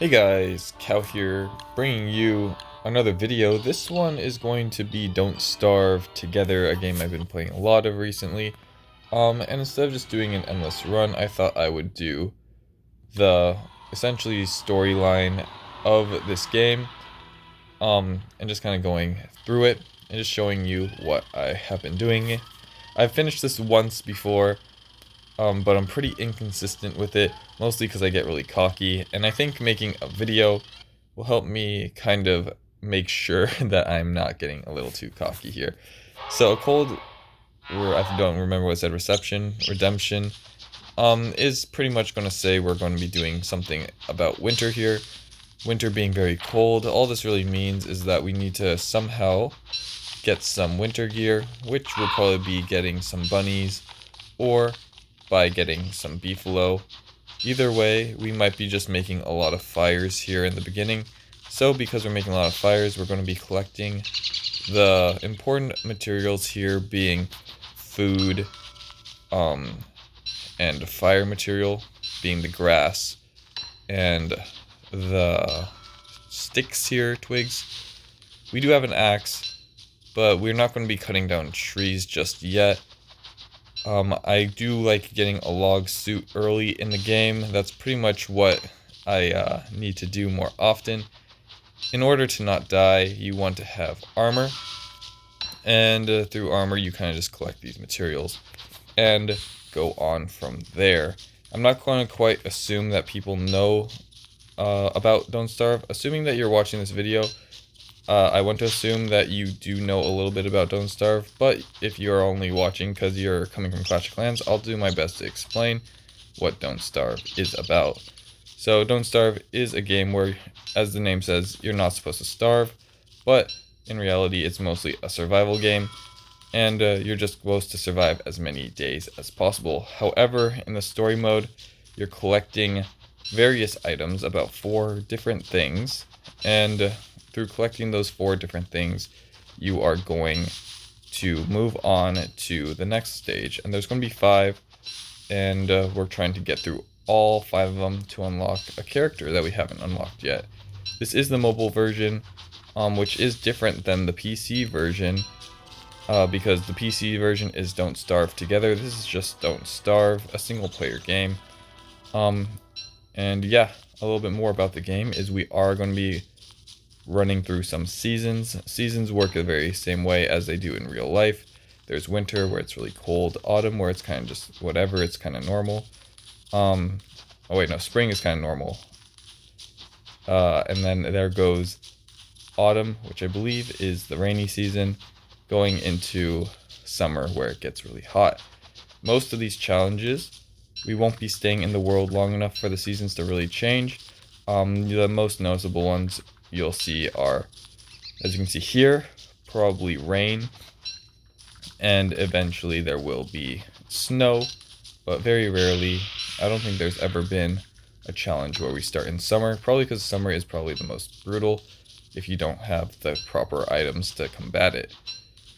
Hey guys, Cal here, bringing you another video. This one is going to be Don't Starve Together, a game I've been playing a lot of recently. And instead of just doing an endless run, I thought I would do the essentially storyline of this game, and just kind of going through it and just showing you what I have been doing. I've finished this once before, but I'm pretty inconsistent with it, mostly because I get really cocky, and I think making a video will help me kind of make sure that I'm not getting a little too cocky here. So a cold, or I don't remember what it said, redemption, is pretty much going to say we're going to be doing something about winter here. Winter being very cold. All this really means is that we need to somehow get some winter gear, which will probably be getting some bunnies, or by getting some beefalo. Either way, we might be just making a lot of fires here in the beginning. So because we're making a lot of fires, we're going to be collecting the important materials here being food, and fire material being the grass, and the sticks here, twigs. We do have an axe, but we're not going to be cutting down trees just yet. I do like getting a log suit early in the game. That's pretty much what I need to do more often. In order to not die, you want to have armor. And through armor, you kind of just collect these materials and go on from there. I'm not going to quite assume that people know about Don't Starve. Assuming that you're watching this video, I want to assume that you do know a little bit about Don't Starve, but if you're only watching because you're coming from Clash of Clans, I'll do my best to explain what Don't Starve is about. So Don't Starve is a game where, as the name says, you're not supposed to starve, but in reality it's mostly a survival game, and you're just supposed to survive as many days as possible. However, in the story mode, you're collecting various items, about 4 different things, and through collecting those 4 different things, you are going to move on to the next stage. And there's going to be 5, and we're trying to get through all 5 of them to unlock a character that we haven't unlocked yet. This is the mobile version, which is different than the PC version, because the PC version is Don't Starve Together. This is just Don't Starve, a single player game. And yeah, a little bit more about the game is we are going to be running through some seasons. Seasons work the very same way as they do in real life. There's winter where it's really cold, autumn where it's kind of just whatever, it's kind of normal. Oh wait, no, spring is kind of normal. And then there goes autumn, which I believe is the rainy season, going into summer where it gets really hot. Most of these challenges, we won't be staying in the world long enough for the seasons to really change. The most noticeable ones you'll see are, as you can see here, probably rain, and eventually there will be snow, but very rarely. I don't think there's ever been a challenge where we start in summer, probably because summer is probably the most brutal if you don't have the proper items to combat it.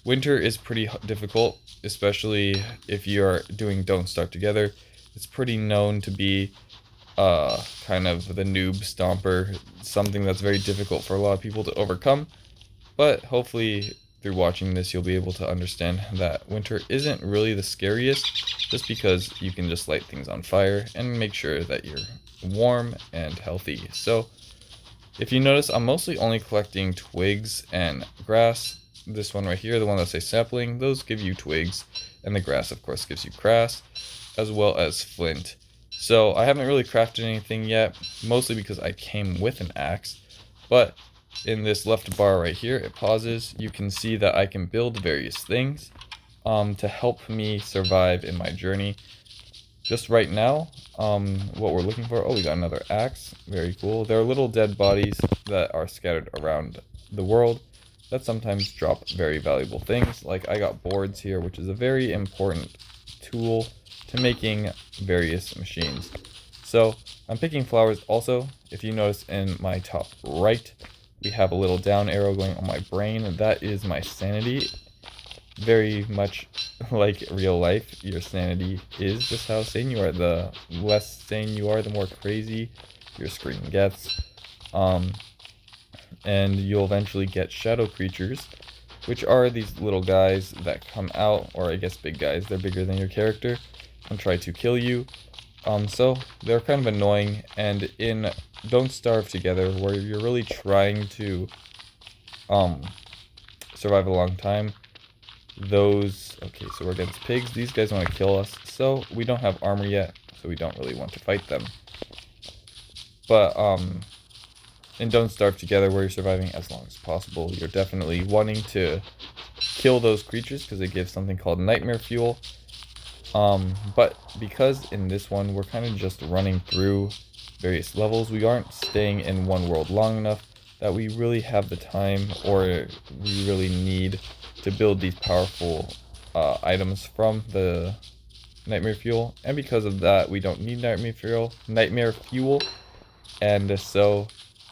Winter is pretty difficult, especially if you're doing Don't Starve Together. It's pretty known to be kind of the noob stomper, something that's very difficult for a lot of people to overcome, but hopefully through watching this you'll be able to understand that winter isn't really the scariest, just because you can just light things on fire and make sure that you're warm and healthy. So if you notice, I'm mostly only collecting twigs and grass. This one right here, the one that says sapling, those give you twigs, and the grass of course gives you grass, as well as flint. So I haven't really crafted anything yet, mostly because I came with an axe, but in this left bar right here, it pauses. You can see that I can build various things to help me survive in my journey. Just right now, what we're looking for, oh, we got another axe, very cool. There are little dead bodies that are scattered around the world that sometimes drop very valuable things. Like I got boards here, which is a very important tool to making various machines. So I'm picking flowers also. If you notice in my top right, we have a little down arrow going on my brain. That is my sanity. Very much like real life, your sanity is just how sane you are. The less sane you are, the more crazy your screen gets. And you'll eventually get shadow creatures, which are these little guys that come out, or I guess big guys, they're bigger than your character, and try to kill you. So they're kind of annoying, and in Don't Starve Together, where you're really trying to survive a long time, okay, so we're against pigs. These guys want to kill us, so we don't have armor yet, so we don't really want to fight them. But in Don't Starve Together, where you're surviving as long as possible, you're definitely wanting to kill those creatures because they give something called nightmare fuel. But because in this one we're kind of just running through various levels, we aren't staying in one world long enough that we really have the time, or we really need to build these powerful items from the nightmare fuel. And because of that, we don't need nightmare fuel, and so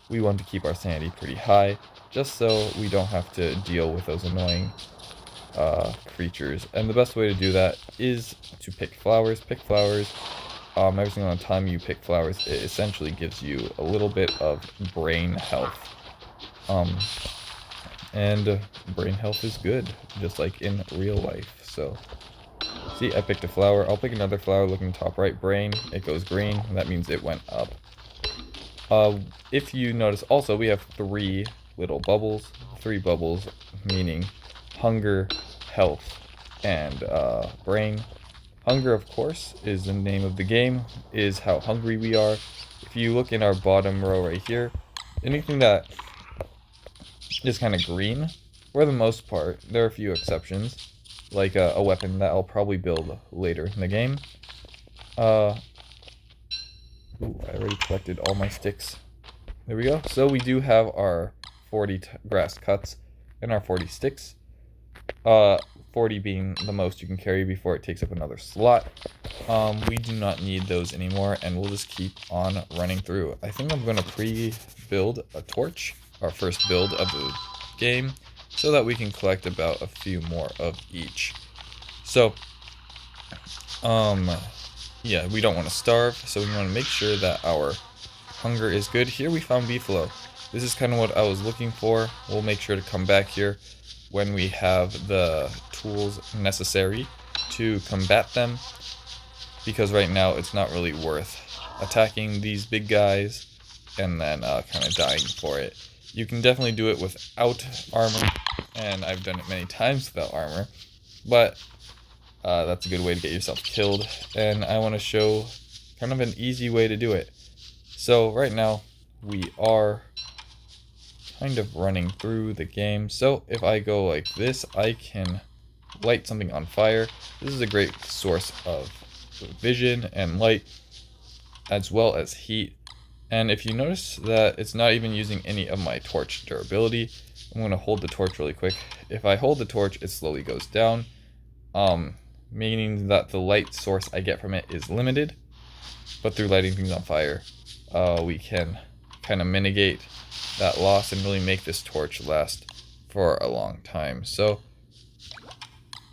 we want to keep our sanity pretty high, just so we don't have to deal with those annoying creatures. And the best way to do that is to pick flowers. Every single time you pick flowers, it essentially gives you a little bit of brain health. And brain health is good, just like in real life. So, see, I picked a flower. I'll pick another flower looking top right, brain. It goes green, that means it went up. If you notice also, we have 3 little bubbles. 3 bubbles meaning hunger, health, and brain. Hunger, of course, is the name of the game, is how hungry we are. If you look in our bottom row right here, anything that is kind of green, for the most part, there are a few exceptions, like a weapon that I'll probably build later in the game. Ooh, I already collected all my sticks. There we go. So we do have our 40 grass cuts and our 40 sticks. 40 being the most you can carry before it takes up another slot. We do not need those anymore, and we'll just keep on running through. I think I'm going to pre-build a torch, our first build of the game, so that we can collect about a few more of each. So, yeah, we don't want to starve, so we want to make sure that our hunger is good. Here we found beefalo. This is kind of what I was looking for. We'll make sure to come back here when we have the tools necessary to combat them, because right now it's not really worth attacking these big guys and then kind of dying for it. You can definitely do it without armor, and I've done it many times without armor, but that's a good way to get yourself killed, and I want to show kind of an easy way to do it. So right now we are kind of running through the game. So if I go like this, I can light something on fire. This is a great source of vision and light, as well as heat. And if you notice that it's not even using any of my torch durability, I'm going to hold the torch really quick. If I hold the torch, it slowly goes down, meaning that the light source I get from it is limited. But through lighting things on fire, we can kind of mitigate that loss and really make this torch last for a long time. So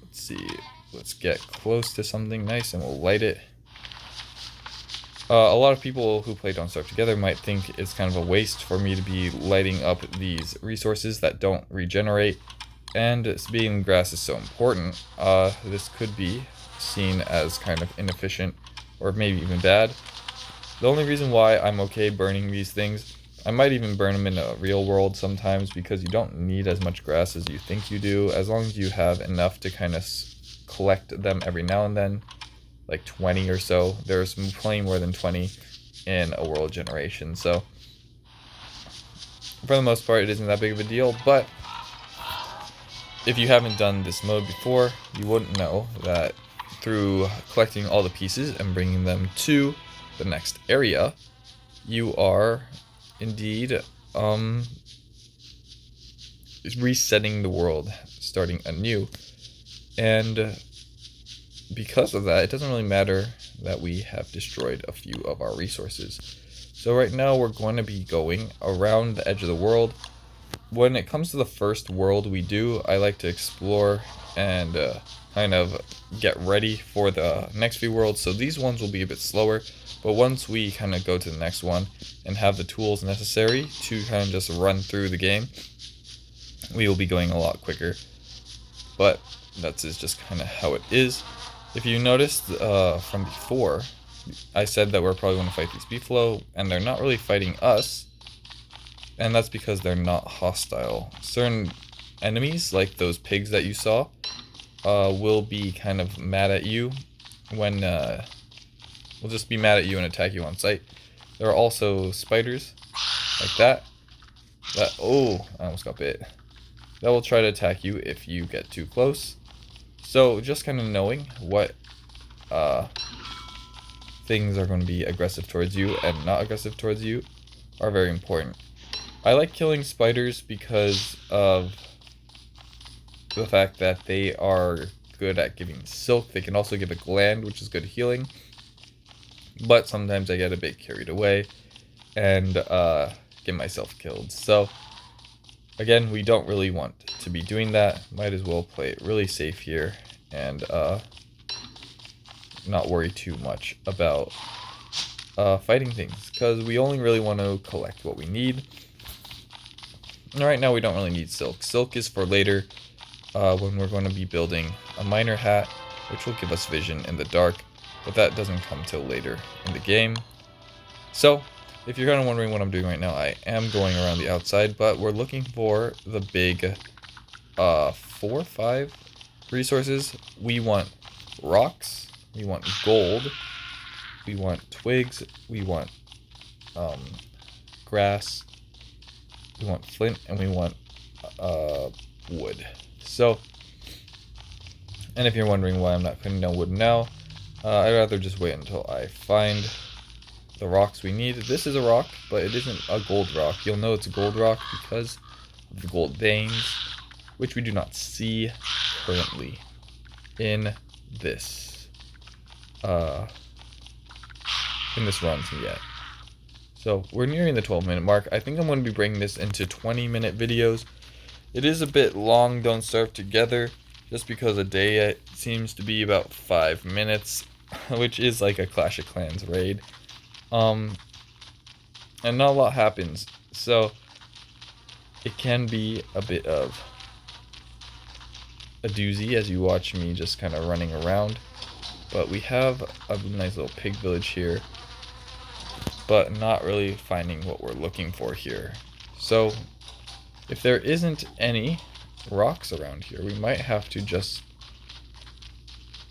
let's see, let's get close to something nice and we'll light it. A lot of people who play Don't Starve Together might think it's kind of a waste for me to be lighting up these resources that don't regenerate, and being grass is so important. This could be seen as kind of inefficient or maybe even bad. The only reason why I'm okay burning these things, I might even burn them in a real world sometimes, because you don't need as much grass as you think you do, as long as you have enough to kind of collect them every now and then, like 20 or so. There's plenty more than 20 in a world generation, so for the most part it isn't that big of a deal. But if you haven't done this mode before, you wouldn't know that through collecting all the pieces and bringing them to the next area, you are indeed resetting the world, starting anew. And because of that, it doesn't really matter that we have destroyed a few of our resources. So right now we're going to be going around the edge of the world, when it comes to the first world we do, I like to explore and kind of get ready for the next few worlds. So these ones will be a bit slower, but once we kind of go to the next one and have the tools necessary to kind of just run through the game, we will be going a lot quicker. But that's just kind of how it is. If you noticed from before, I said that we're probably going to fight these beefalo, and they're not really fighting us, and that's because they're not hostile. Certain enemies, like those pigs that you saw, will be kind of mad at you when will just be mad at you and attack you on sight. There are also spiders like that. Oh, I almost got bit. That will try to attack you if you get too close. So just kind of knowing what things are going to be aggressive towards you and not aggressive towards you are very important. I like killing spiders because of the fact that they are good at giving silk. They can also give a gland, which is good healing. But sometimes I get a bit carried away and get myself killed. So again, we don't really want to be doing that. Might as well play it really safe here and not worry too much about fighting things, because we only really want to collect what we need. And right now we don't really need silk. Silk is for later when we're going to be building a miner hat, which will give us vision in the dark, but that doesn't come till later in the game. So if you're kind of wondering what I'm doing right now, I am going around the outside, but we're looking for the big 4 or 5 resources. We want rocks, we want gold, we want twigs, we want grass, we want flint, and we want wood. So, and if you're wondering why I'm not putting down wood now, I'd rather just wait until I find the rocks we need. This is a rock, but it isn't a gold rock. You'll know it's a gold rock because of the gold veins, which we do not see currently in this run yet. So we're nearing the 12-minute mark. I think I'm going to be bringing this into 20-minute videos. It is a bit long, don't starve together, just because a day seems to be about 5 minutes, which is like a Clash of Clans raid. And not a lot happens, so it can be a bit of a doozy as you watch me just kind of running around. But we have a nice little pig village here, but not really finding what we're looking for here. So if there isn't any rocks around here, we might have to just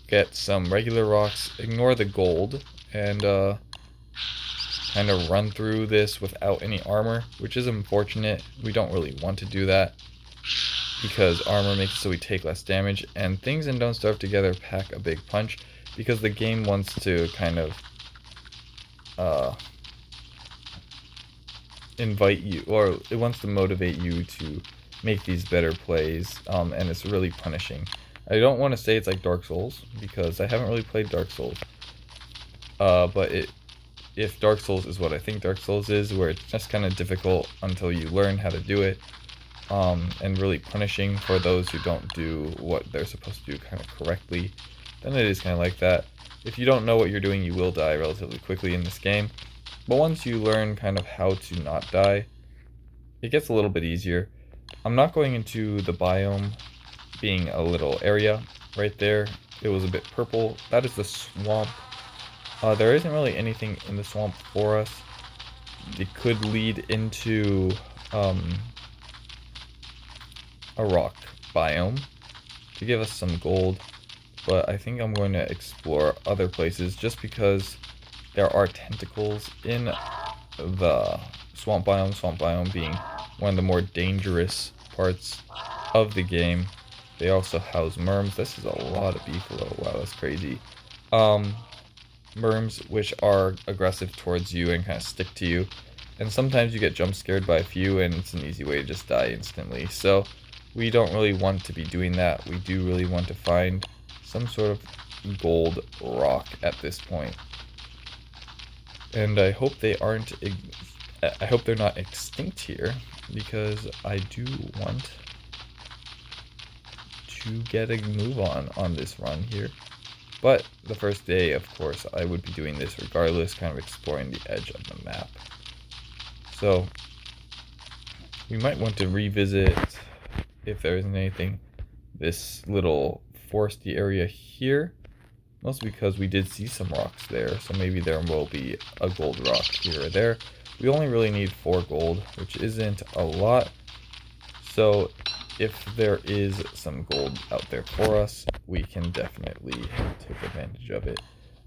get some regular rocks, ignore the gold, and kind of run through this without any armor, which is unfortunate. We don't really want to do that because armor makes it so we take less damage, and things in Don't Starve Together pack a big punch because the game wants to kind of invite you, or it wants to motivate you to make these better plays, and it's really punishing. I don't want to say it's like Dark Souls because I haven't really played Dark Souls, but if Dark Souls is what I think Dark Souls is, where it's just kind of difficult until you learn how to do it, and really punishing for those who don't do what they're supposed to do kind of correctly, then it is kind of like that. If you don't know what you're doing, you will die relatively quickly in this game. But once you learn kind of how to not die, it gets a little bit easier. I'm not going into the biome being a little area right there. It was a bit purple. That is the swamp. There isn't really anything in the swamp for us. It could lead into a rock biome to give us some gold, but I think I'm going to explore other places just because there are tentacles in the swamp biome being one of the more dangerous parts of the game. They also house merms. This is a lot of beefalo. Wow, that's crazy. Merms, which are aggressive towards you and kind of stick to you, and sometimes you get jump scared by a few and it's an easy way to just die instantly. So we don't really want to be doing that. We do really want to find some sort of gold rock at this point, and I hope they aren't I hope they're not extinct here, because I do want to get a move on this run here. But the first day, of course, I would be doing this regardless, kind of exploring the edge of the map. So we might want to revisit, if there isn't anything, this little foresty area here. Mostly because we did see some rocks there, so maybe there will be a gold rock here or there. We only really need 4 gold, which isn't a lot. So if there is some gold out there for us, we can definitely take advantage of it.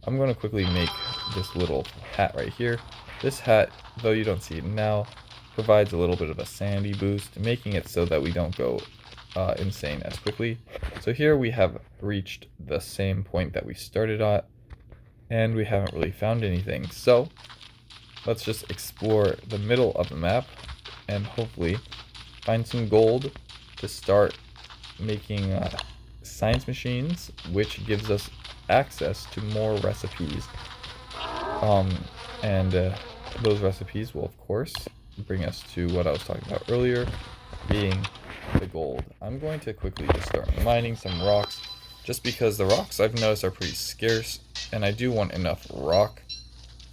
I'm going to quickly make this little hat right here. This hat, though you don't see it now, provides a little bit of a sandy boost, making it so that we don't go insane as quickly. So here we have reached the same point that we started at, and we haven't really found anything. So let's just explore the middle of the map and hopefully find some gold to start making science machines, which gives us access to more recipes. Those recipes will, of course, bring us to what I was talking about earlier, being the gold. I'm going to quickly just start mining some rocks, just because the rocks I've noticed are pretty scarce, and I do want enough rock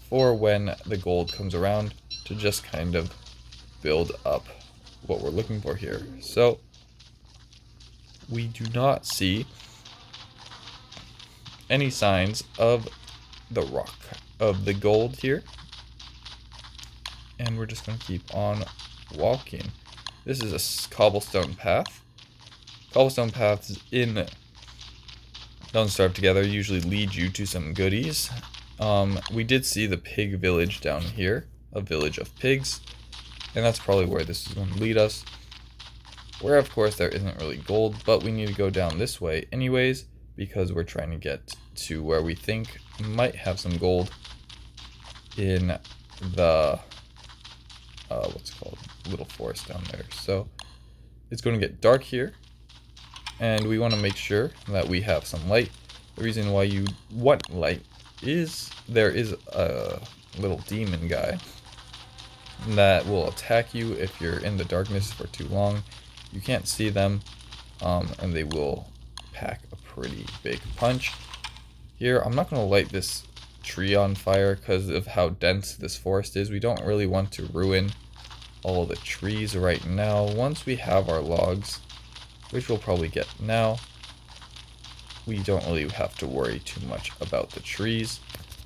for when the gold comes around to just kind of build up what we're looking for here. So we do not see any signs of the rock, of the gold here, and we're just going to keep on walking. This is a cobblestone path. Cobblestone paths in Don't Starve Together usually lead you to some goodies. We did see the pig village down here, a village of pigs, and that's probably where this is going to lead us. Where, of course, there isn't really gold, but we need to go down this way anyways, because we're trying to get to where we think might have some gold in the what's it called, little forest down there. So it's going to get dark here, and we want to make sure that we have some light. The reason why you want light is there is a little demon guy that will attack you if you're in the darkness for too long. You can't see them, and they will pack a pretty big punch. Here, I'm not going to light this tree on fire because of how dense this forest is. We don't really want to ruin all the trees right now. Once we have our logs, which we'll probably get now, we don't really have to worry too much about the trees.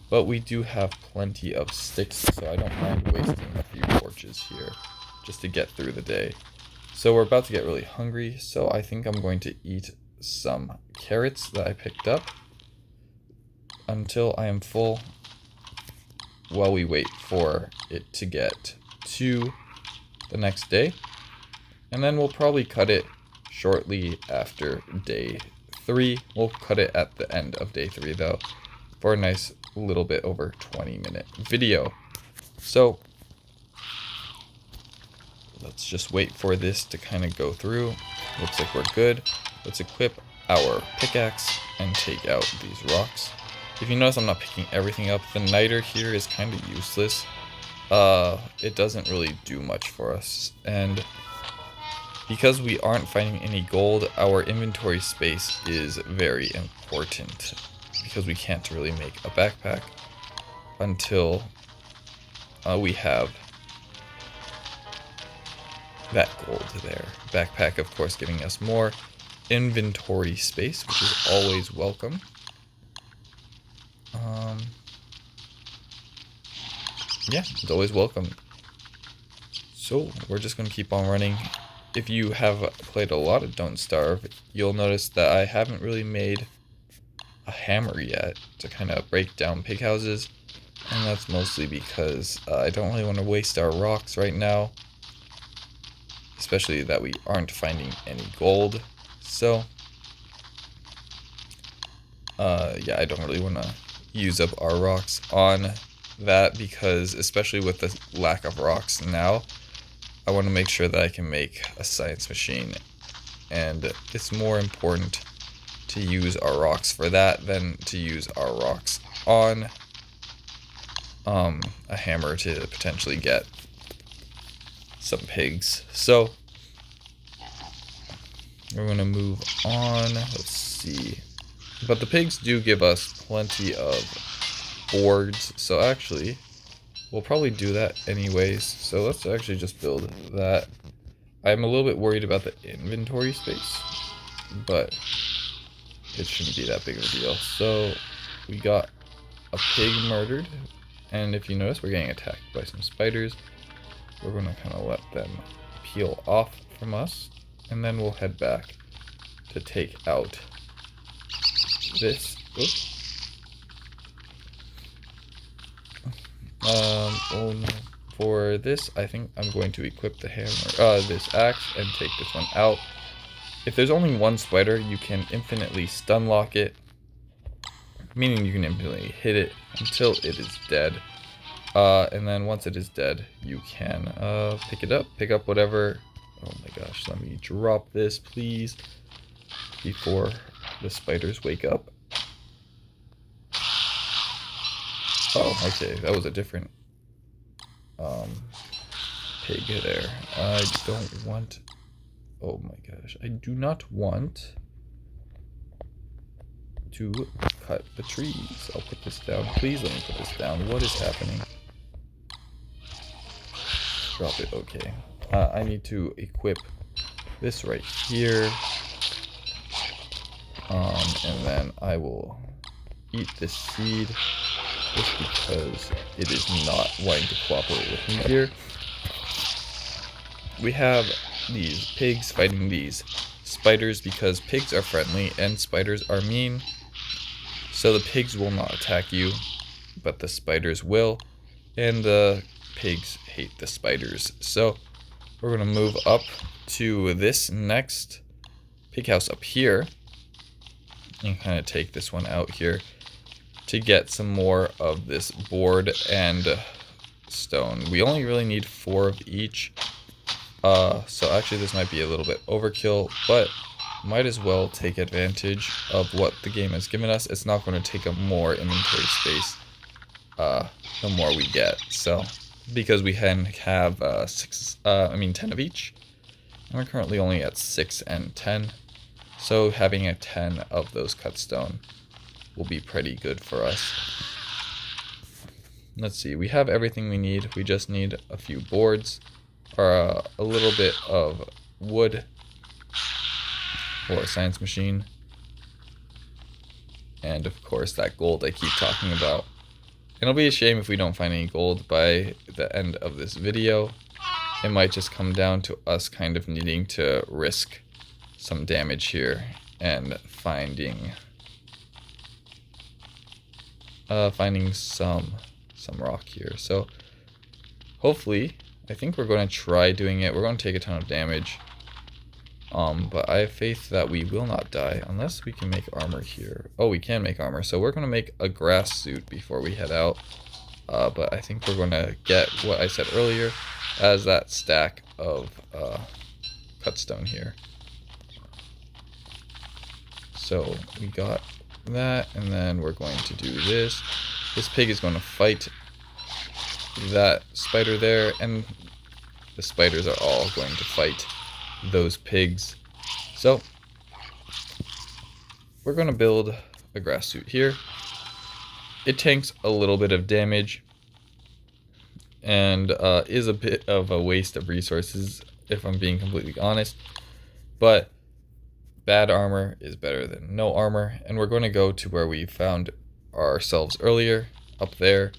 But we do have plenty of sticks, so I don't mind wasting a few torches here just to get through the day. So we're about to get really hungry, so I think I'm going to eat some carrots that I picked up until I am full, while we wait for it to get to the next day. And then we'll probably cut it shortly after day 3. We'll cut it at the end of day 3 though, for a nice little bit over 20-minute video. So let's just wait for this to kind of go through. Looks like we're good. Let's equip our pickaxe and take out these rocks. If you notice, I'm not picking everything up. The niter here is kind of useless. It doesn't really do much for us, and because we aren't finding any gold, our inventory space is very important, because we can't really make a backpack until we have that gold there. Backpack, of course, giving us more inventory space, which is always welcome. Yeah, it's always welcome. So we're just going to keep on running. If you have played a lot of Don't Starve, you'll notice that I haven't really made a hammer yet to kind of break down pig houses, and that's mostly because I don't really want to waste our rocks right now, especially that we aren't finding any gold. So yeah, I don't really want to use up our rocks on that, because especially with the lack of rocks now, I want to make sure that I can make a science machine, and it's more important to use our rocks for that than to use our rocks on a hammer to potentially get some pigs. So we're going to move on. Let's see. But the pigs do give us plenty of boards. So actually, we'll probably do that anyways. So let's actually just build that. I'm a little bit worried about the inventory space, but it shouldn't be that big of a deal. So we got a pig murdered. And if you notice, we're getting attacked by some spiders. We're going to kind of let them peel off from us. And then we'll head back to take out this. Oops. Oh no. For this, I think I'm going to equip the hammer, this axe, and take this one out. If there's only one spider, you can infinitely stun lock it, meaning you can infinitely hit it until it is dead. And then once it is dead, you can pick up whatever. Oh my gosh, let me drop this, please, before the spiders wake up. Oh, okay, that was a different pig there. I don't want... Oh my gosh, I do not want to cut the trees. I'll put this down. Please let me put this down. What is happening? Drop it. Okay. I need to equip this right here. And then I will eat this seed just because it is not wanting to cooperate with me here. We have these pigs fighting these spiders because pigs are friendly and spiders are mean. So the pigs will not attack you, but the spiders will. And the pigs hate the spiders. So we're going to move up to this next pig house up here. And kind of take this one out here to get some more of this board and stone. We only really need 4 of each. So actually this might be a little bit overkill, but might as well take advantage of what the game has given us. It's not going to take up more inventory space the more we get. So because we can have 10 of each, and we're currently only at 6 and 10. So having a 10 of those cut stone will be pretty good for us. Let's see, we have everything we need. We just need a few boards, or a little bit of wood for a science machine. And of course that gold I keep talking about. It'll be a shame if we don't find any gold by the end of this video. It might just come down to us kind of needing to risk some damage here and finding some rock here. So hopefully, I think we're going to try doing it. We're going to take a ton of damage, but I have faith that we will not die unless we can make armor here. Oh, we can make armor, so we're going to make a grass suit before we head out. But I think we're going to get what I said earlier as that stack of cut stone here. So we got that, and then we're going to do this. This pig is going to fight that spider there, and the spiders are all going to fight those pigs. So we're going to build a grass suit here. It tanks a little bit of damage and is a bit of a waste of resources, if I'm being completely honest, but bad armor is better than no armor, and we're going to go to where we found ourselves earlier, up there,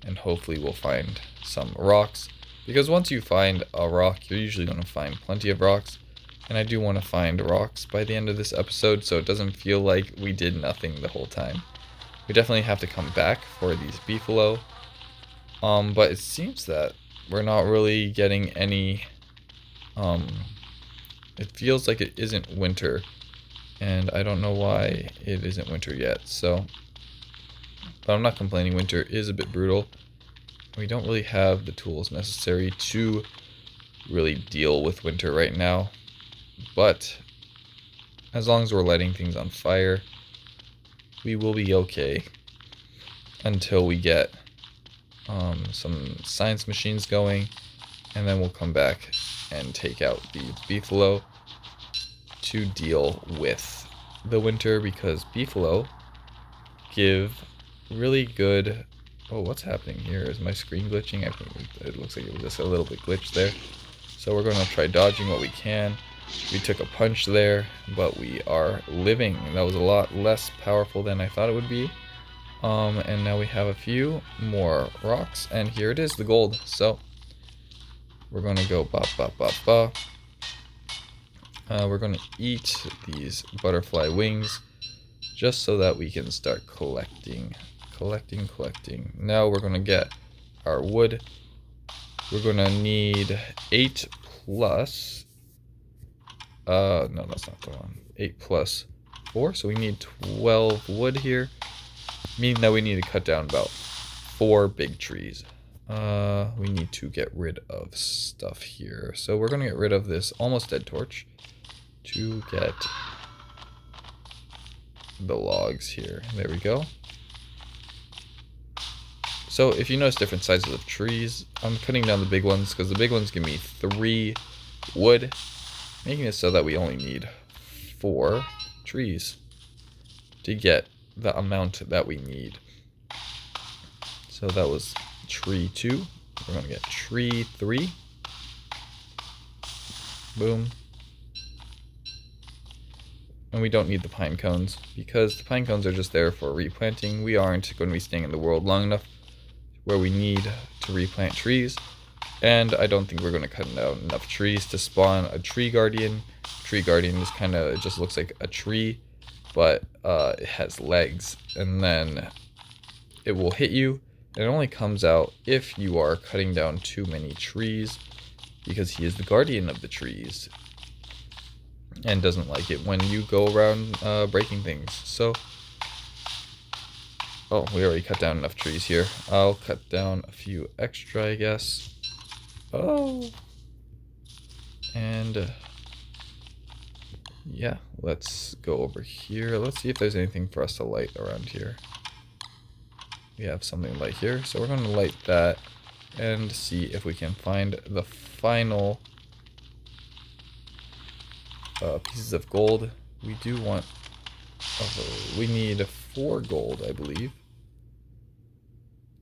and hopefully we'll find some rocks, because once you find a rock, you're usually going to find plenty of rocks, and I do want to find rocks by the end of this episode, so it doesn't feel like we did nothing the whole time. We definitely have to come back for these beefalo, but it seems that we're not really getting any, it feels like it isn't winter, and I don't know why it isn't winter yet, so, but I'm not complaining. Winter is a bit brutal. We don't really have the tools necessary to really deal with winter right now, but as long as we're lighting things on fire, we will be okay until we get some science machines going, And then we'll come back and take out the beefalo to deal with the winter, because beefalo give really good... Oh, what's happening here? Is my screen glitching? I think it looks like it was just a little bit glitched there. So we're going to try dodging what we can. We took a punch there, but we are living. That was a lot less powerful than I thought it would be. And now we have a few more rocks, and here it is, the gold. So we're going to go ba ba ba ba. We're going to eat these butterfly wings just so that we can start collecting. Now we're going to get our wood. We're going to need 8 plus... no, that's not the one. 8 plus 4, so we need 12 wood here. Meaning that we need to cut down about 4 big trees. We need to get rid of stuff here. So we're going to get rid of this almost dead torch to get the logs here. There we go. So if you notice different sizes of trees, I'm cutting down the big ones because the big ones give me 3 wood, making it so that we only need 4 trees to get the amount that we need. So that was tree 2. We're going to get tree 3. Boom. And we don't need the pine cones because the pine cones are just there for replanting. We aren't going to be staying in the world long enough where we need to replant trees. And I don't think we're going to cut down enough trees to spawn a tree guardian. Tree guardian is kind of, it just looks like a tree, but it has legs, and then it will hit you. It only comes out if you are cutting down too many trees, because he is the guardian of the trees and doesn't like it when you go around breaking things. So, oh, we already cut down enough trees here. I'll cut down a few extra, I guess. Oh, and yeah, let's go over here. Let's see if there's anything for us to light around here. We have something light here, so we're going to light that and see if we can find the final pieces of gold. We do want, we need 4 gold, I believe,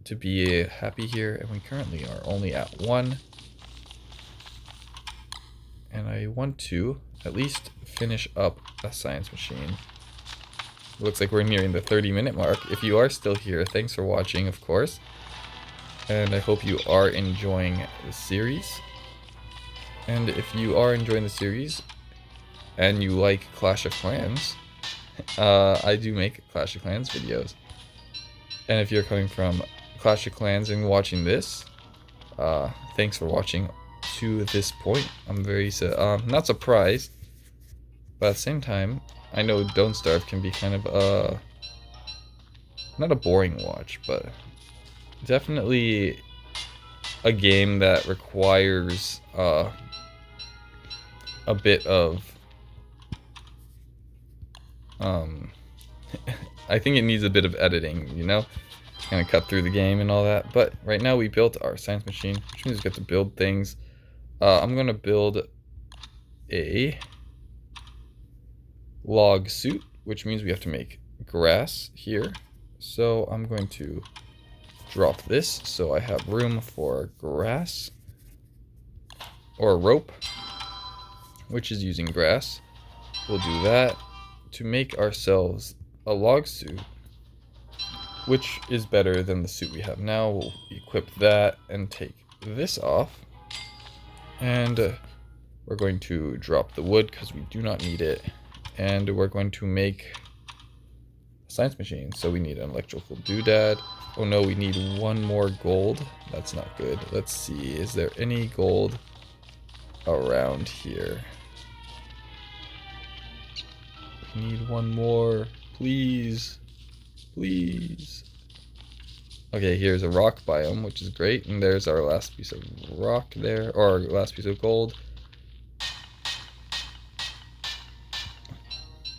to be happy here, and we currently are only at 1. And I want to at least finish up a science machine. Looks like we're nearing the 30-minute mark. If you are still here, thanks for watching, of course. And I hope you are enjoying the series. And if you are enjoying the series and you like Clash of Clans, I do make Clash of Clans videos. And if you're coming from Clash of Clans and watching this, thanks for watching to this point. I'm very not surprised, but at the same time, I know Don't Starve can be kind of not a boring watch, but definitely a game that requires a bit of I think it needs a bit of editing, you know, kind of cut through the game and all that. But right now we built our science machine, which means we get to build things. I'm gonna build a log suit, which means we have to make grass here. So I'm going to drop this so I have room for grass, or rope, which is using grass. We'll do that to make ourselves a log suit, which is better than the suit we have now. We'll equip that and take this off, and we're going to drop the wood because we do not need it, and we're going to make a science machine. So we need an electrical doodad. Oh no, we need 1 more gold. That's not good. Let's see, is there any gold around here? We need 1 more, please, please. Okay, here's a rock biome, which is great, and there's our last piece of rock there, or our last piece of gold.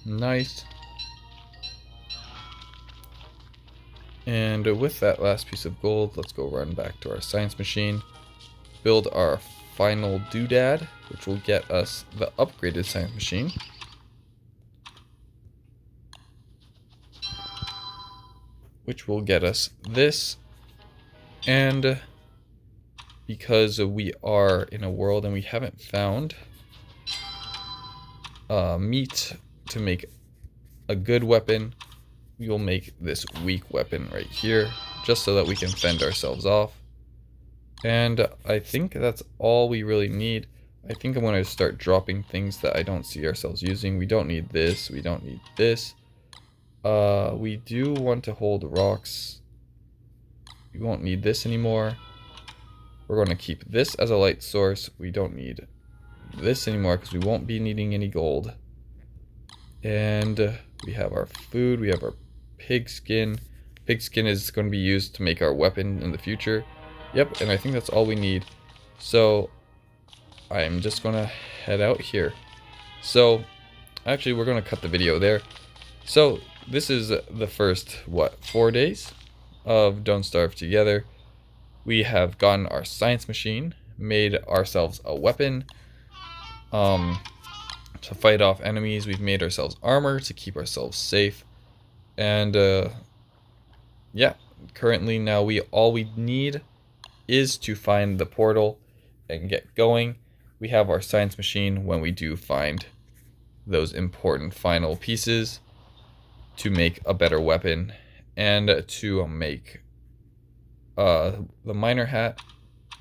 Nice. And with that last piece of gold, let's go run back to our science machine, build our final doodad, which will get us the upgraded science machine. Which will get us this. And because we are in a world and we haven't found meat to make a good weapon, we will make this weak weapon right here, just so that we can fend ourselves off. And I think that's all we really need. I think I'm going to start dropping things that I don't see ourselves using. We don't need this. We don't need this. We do want to hold rocks. We won't need this anymore. We're going to keep this as a light source. We don't need this anymore because we won't be needing any gold. And we have our food. We have our pig skin. Pig skin is going to be used to make our weapon in the future. Yep, and I think that's all we need. So I'm just going to head out here. So actually, we're going to cut the video there. So this is the first, 4 days of Don't Starve Together. We have gotten our science machine, made ourselves a weapon to fight off enemies. We've made ourselves armor to keep ourselves safe. And yeah, currently now all we need is to find the portal and get going. We have our science machine when we do find those important final pieces to make a better weapon and to make the miner hat,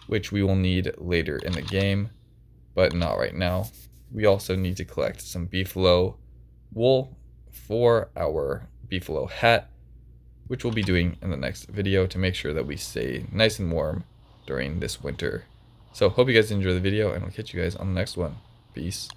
which we will need later in the game, but not right now. We also need to collect some beefalo wool for our beefalo hat, which we'll be doing in the next video to make sure that we stay nice and warm during this winter. So hope you guys enjoy the video, and I'll catch you guys on the next one. Peace.